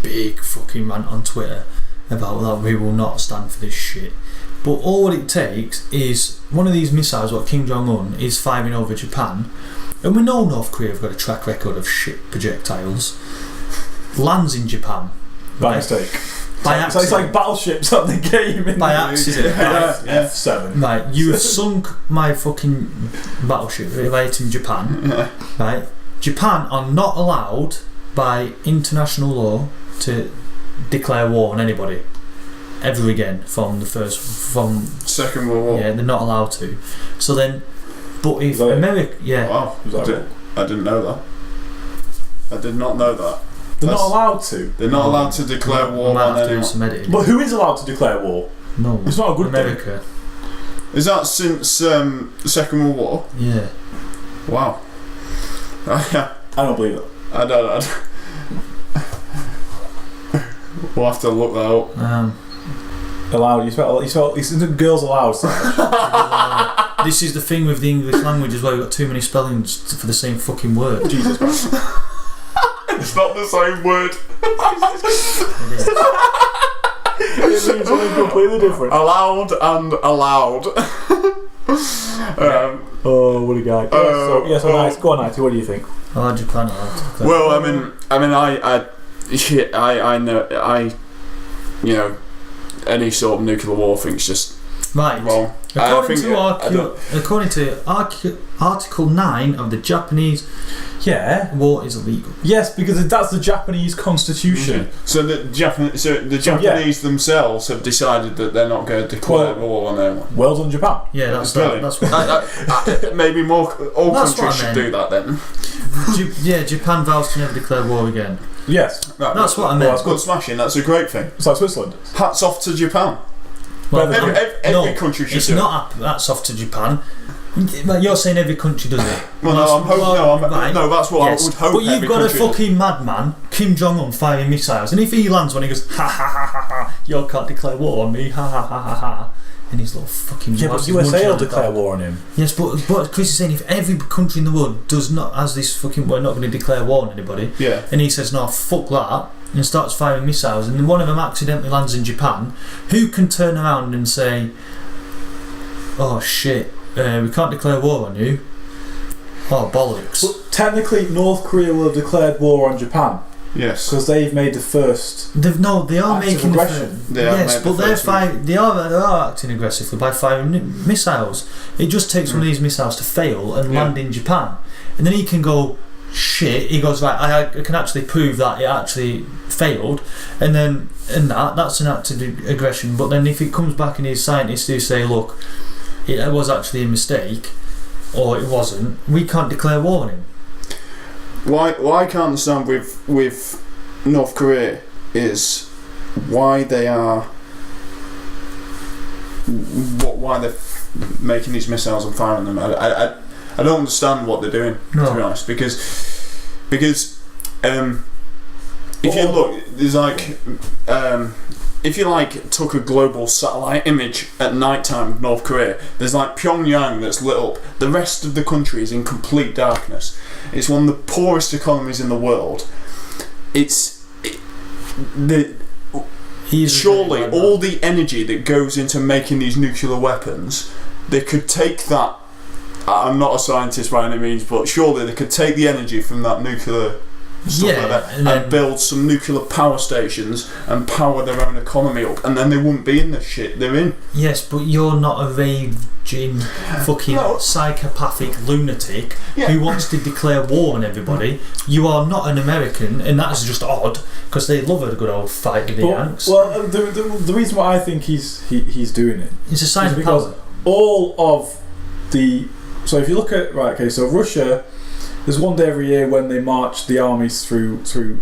big fucking rant on Twitter about that we will not stand for this shit. But all what it takes is one of these missiles, what Kim Jong-un is firing over Japan, and we know North Korea have got a track record of shit projectiles, lands in Japan. By mistake. By accident. It's like battleships on the game. By accident. F7. Right, you have sunk my fucking battleship right in Japan. Right? Japan are not allowed by international law to declare war on anybody ever again from Second World War. Yeah, they're not allowed to. So then, but if America, wow, I didn't know that. I did not know that. They're not allowed to. They're not allowed to declare war on anyone. But who is allowed to declare war? No, it's not a good America. Thing. Is that since the Second World War? Yeah. Wow. I don't believe it. I don't. We'll have to look that up. Allowed. You spell girls allowed. This is the thing with the English language as well. You've got too many spellings for the same fucking word. Jesus Christ. It's not the same word. It means something completely different. Allowed and allowed. Oh, what a guy. So nice. Go on, Nighty. What do you think? Japan. Well, I know, you know, any sort of nuclear war thing's just right. Well, According to Article 9 of the Japanese war is illegal. Yes, because that's the Japanese constitution. Mm-hmm. So the Japanese themselves have decided that they're not going to declare war on anyone. Well done, Japan. Yeah, that's what. Maybe all countries should do that then. Japan vows to never declare war again. Yes, that's what I meant. Well, that's good smashing. That's a great thing. It's like Switzerland. Hats off to Japan. Well, every country should it's do not hats off to Japan. You're saying every country does it. Well, that's what I would hope. But you've got a fucking madman, Kim Jong-un, firing missiles, and if he lands one, he goes, ha ha ha ha ha, you can't declare war on me, ha ha ha ha ha. And his little fucking... Yeah, but USA will declare war on him. Yes, but Chris is saying if every country in the world does not, has this fucking... We're not going to declare war on anybody. Yeah. And he says, no, fuck that, and starts firing missiles, and then one of them accidentally lands in Japan, who can turn around and say, oh shit, we can't declare war on you? Oh, bollocks. But technically, North Korea will have declared war on Japan. Yes, because they've made the first. They are making aggression. They are acting aggressively by firing missiles. It just takes one of these missiles to fail and land in Japan, and then he can go shit. He goes right. I can actually prove that it actually failed, and that's an act of aggression. But then if it comes back and his scientists do say, look, it was actually a mistake, or it wasn't, we can't declare war on him. Why I can't understand with North Korea is why they're making these missiles and firing them. I don't understand what they're doing, to be honest, because if you look, there's like if you like took a global satellite image at night time of North Korea, there's like Pyongyang that's lit up. The rest of the country is in complete darkness. It's one of the poorest economies in the world. Surely all the energy that goes into making these nuclear weapons, they could take that. I'm not a scientist by any means, but surely they could take the energy from that nuclear stuff like that and build some nuclear power stations and power their own economy up, and then they wouldn't be in the shit they're in. Yes, but you're not a raging fucking psychopathic lunatic who wants to declare war on everybody. You are not an American, and that's just odd because they love a good old fight with the Yanks. Well, the reason why I think he's doing it, it's a sign of power. All of the if you look at so Russia. There's one day every year when they march the armies through the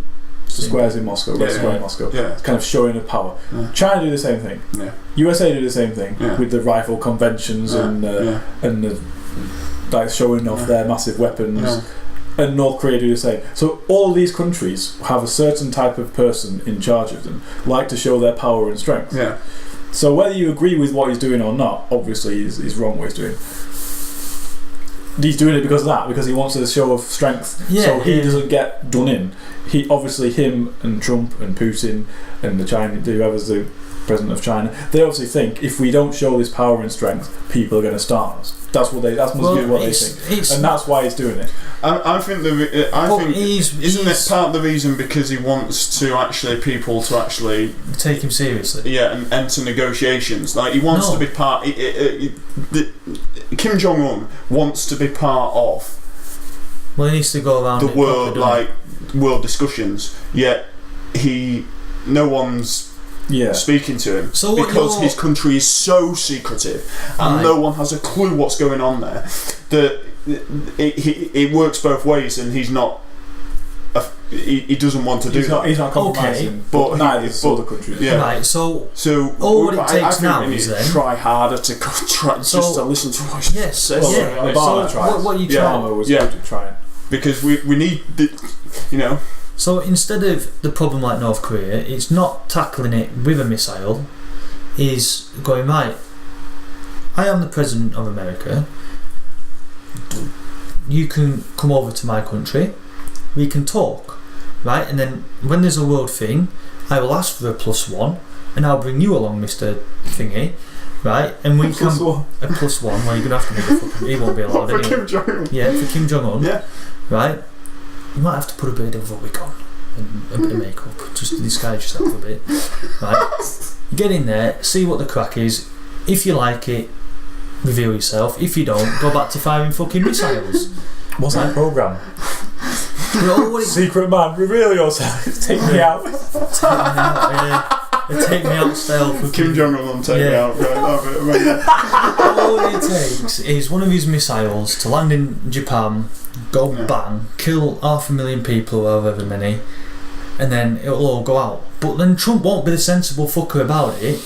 squares in Moscow, Red Square in Moscow, kind of showing of power. Yeah. China do the same thing. Yeah. USA do the same thing with the rifle conventions and the like showing off their massive weapons. Yeah. And North Korea do the same. So all of these countries have a certain type of person in charge of them, like to show their power and strength. Yeah. So whether you agree with what he's doing or not, obviously he's wrong what he's doing. He's doing it because of that, because he wants a show of strength, so he doesn't get done in. Him and Trump and Putin and whoever's the president of China, they obviously think if we don't show this power and strength, people are going to starve us. That must be what they think, and that's why he's doing it. I think isn't it part of the reason because he wants people to actually take him seriously? Yeah, and enter negotiations. Like he wants to be part. Kim Jong-un wants to be part of. Well, he needs to go around the world discussions. Yet no one's speaking to him because his country is so secretive and no one has a clue what's going on there. That it works both ways, and he's not. He doesn't want to do that. He's not compromising, but neither is other countries. Yeah. Right. So all what it takes now is then try harder to just to listen to what he says. What you trying? Because we need the, So instead of the problem like North Korea, it's not tackling it with a missile. Is going right. I am the president of America. You can come over to my country. We can talk, right? And then when there's a world thing, I will ask for a +1, and I'll bring you along, Mr. Thingy, right? And we can a +1. Well, you're gonna have to make a fucking. He won't be allowed anyway. For Kim Jong-un. Yeah, for Kim Jong-un. Yeah. Right. You might have to put a bit of a wig on and a bit of makeup, just to disguise yourself a bit, right? Get in there, see what the crack is. If you like it, reveal yourself. If you don't, go back to firing fucking missiles. What's that program? Well, Secret man, reveal yourself. Take me out. Take me out stealth. Kim Jong-un take me out. All it takes is one of his missiles to land in Japan, go bang, kill 500,000 people or however many, and then it'll all go out. But then Trump won't be the sensible fucker about it.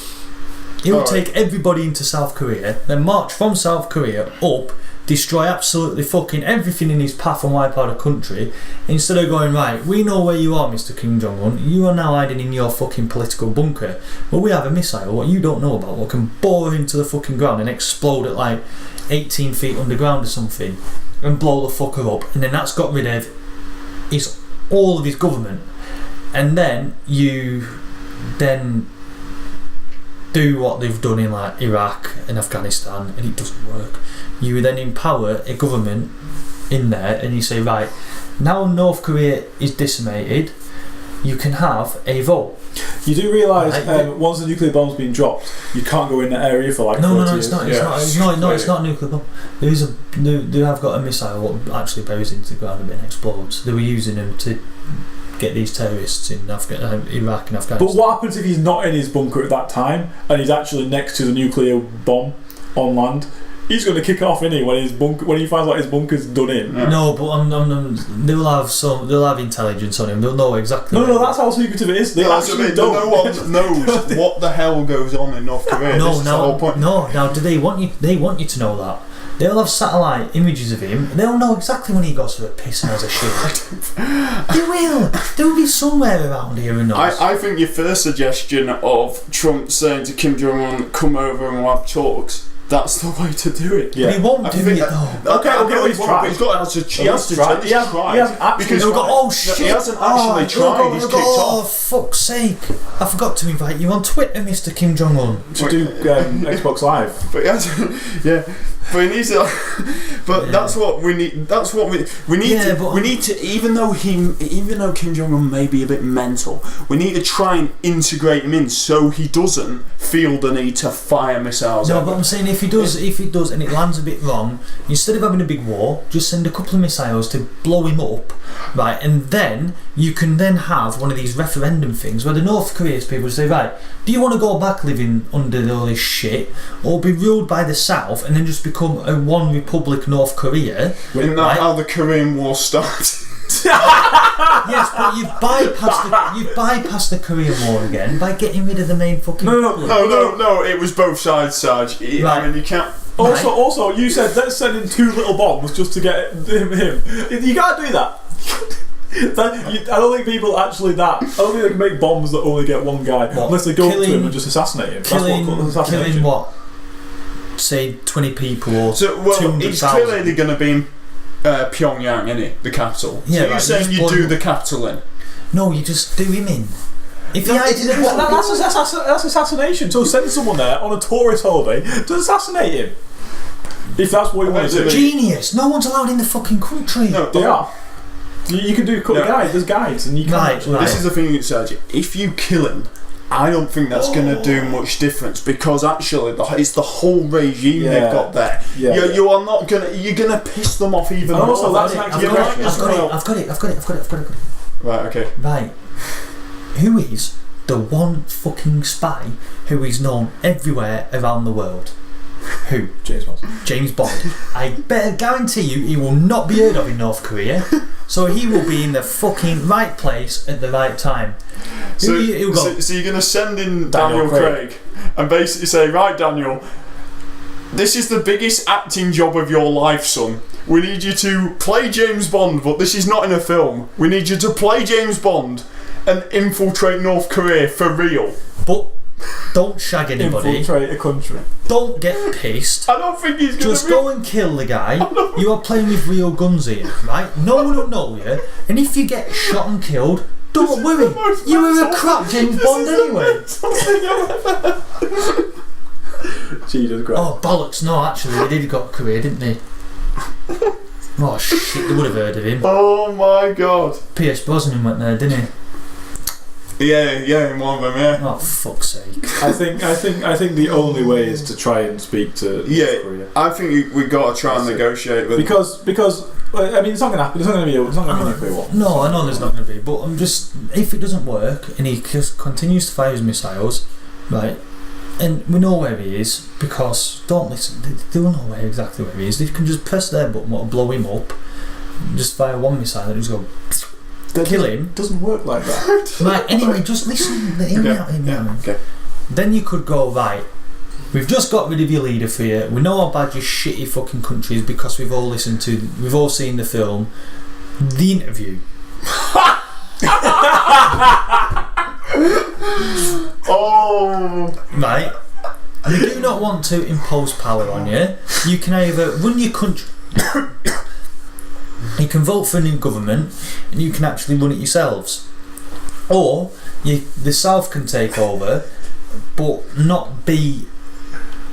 He'll take everybody into South Korea, then march from South Korea up, destroy absolutely fucking everything in his path and wipe out a country, instead of going, right, we know where you are, Mr. Kim Jong-un, you are now hiding in your fucking political bunker, but we have a missile, what you don't know about, what can bore into the fucking ground and explode at like 18 feet underground or something, and blow the fucker up, and then that's got rid of all of his government, and then you do what they've done in like Iraq and Afghanistan, and it doesn't work. You then empower a government in there, and you say, right, now North Korea is decimated, you can have a vote. You do realise once the nuclear bomb's been dropped, you can't go in that area for like 40 years. It's not a nuclear bomb. They have got a missile what actually buries into the ground and explodes. They were using them to get these terrorists in Iraq and Afghanistan. But what happens if he's not in his bunker at that time and he's actually next to the nuclear bomb on land? He's going to kick off, isn't he, when he finds out his bunker's done in? Yeah. No, but they'll have intelligence on him. They'll know exactly. No, that's how secretive it is. They actually don't. No one knows what the hell goes on in North Korea. This is the whole point. Now, do they want you? They want you to know that. They'll have satellite images of him. They'll know exactly when he goes for a piss and has a shit. They will. They'll be somewhere around here and knows. I think your first suggestion of Trump saying to Kim Jong-un, come over and we'll have talks, that's the way to do it. Yeah. But he won't do it though. Okay, he's tried. He's got to He hasn't tried. Because shit. He hasn't actually tried. He's kicked off. Oh, fuck's sake. I forgot to invite you on Twitter, Mr. Kim Jong-un. To do Xbox Live. But he hasn't, yeah. But he needs to. But that's what we need. That's what we need. We need to. Even though Kim Jong Un may be a bit mental, we need to try and integrate him in so he doesn't feel the need to fire missiles. No, but I'm saying if he does, and it lands a bit wrong, instead of having a big war, just send a couple of missiles to blow him up, right? And then you can then have one of these referendum things where the North Korea's people say, right, do you want to go back living under all this shit, or be ruled by the South and then just become a one republic North Korea? Isn't that how the Korean War started? Yes, but you've bypassed the Korean War again by getting rid of the main fucking. No. It was both sides, Sarge. Right. I mean, you can't. Also, you said let's send in 2 little bombs just to get him. You can't do that. I don't think people actually that. I don't think they can make bombs that only get one guy unless they go up to him and just assassinate him. Killing what? Say 20 people or 200,000. It's clearly going to be in Pyongyang, isn't it? The capital. Yeah, so you're saying you do the capital in? No, you just do him in. If that's assassination. So send someone there on a tourist holiday to assassinate him. If that's what you want to do. Genius. No one's allowed in the fucking country. No, they are. You can do guides. There's guides, and you can actually. This is the thing, Serge. If you kill him, I don't think that's going to do much difference because actually it's the whole regime they've got there. You are not gonna. You're gonna piss them off even more. Also, I've got it. Right. Okay. Right. Who is the one fucking spy who is known everywhere around the world? Who? James Bond. I better guarantee you he will not be heard of in North Korea, so he will be in the fucking right place at the right time. So you're going to send in Daniel Craig and basically say, right, Daniel, this is the biggest acting job of your life, son. We need you to play James Bond, but this is not in a film. We need you to play James Bond and infiltrate North Korea for real. But don't shag anybody. Infiltrate a country. Don't get pissed. I don't think he's going to just go and kill the guy. You are playing with real guns here, right? No one will know you. And if you get shot and killed, don't worry. You were a crap James Bond anyway. Jesus Christ. Oh, bollocks. No, actually, they did got a career, didn't they? Oh, shit. They would have heard of him. Oh, my God. Pierce Brosnan went there, didn't he? Yeah, in one of them, yeah. Oh, fuck's sake. I think the only way is to try and speak to North Korea. I think we got to try and negotiate with because I mean, it's not going to happen. It's not going to be a nuclear war. No, I know there's not going to be, but I'm just, if it doesn't work and he just continues to fire his missiles, right, and we know where he is, because, don't listen, they don't know exactly where he is. They can just press their button or blow him up, and just fire one missile and just go kill him. It doesn't work like that. Right, anyway, just listen. Hear me out. Okay. Then you could go, right, we've just got rid of your leader for you. We know how bad your shitty fucking country is because we've all seen the film, The Interview. Oh. Right. We do not want to impose power on you. You can either run your country. You can vote for a new government, and you can actually run it yourselves, or the South can take over, but not be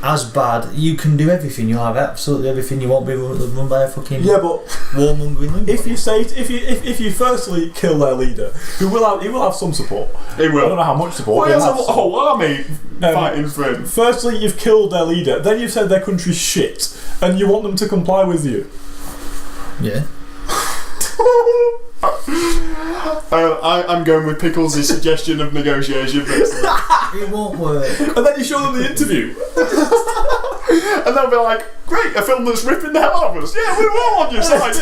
as bad. You can do everything. You'll have absolutely everything. You won't be run by a fucking Yeah, but warmongering. if you firstly kill their leader, he will have some support. He will. I don't know how much support. Well, he has He'll a have some. whole army fighting for him. Firstly, you've killed their leader. Then you've said their country's shit, and you want them to comply with you. Yeah. I'm going with Pickles' suggestion of negotiation. It won't work. And then you show them the interview. And they'll be like, great, a film that's ripping the hell out of us. Yeah, we're all on your side.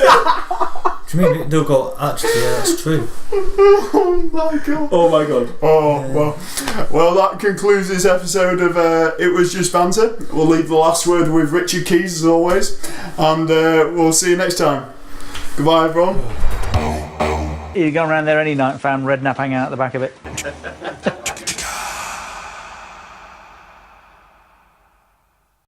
Do you mean they'll go, actually, yeah, that's true. Oh my god. Oh my god. Oh, well, that concludes this episode of It Was Just Banter. We'll leave the last word with Richard Keys as always. And we'll see you next time. Goodbye, everyone. You go around there any night and found redknapp hanging out the back of it.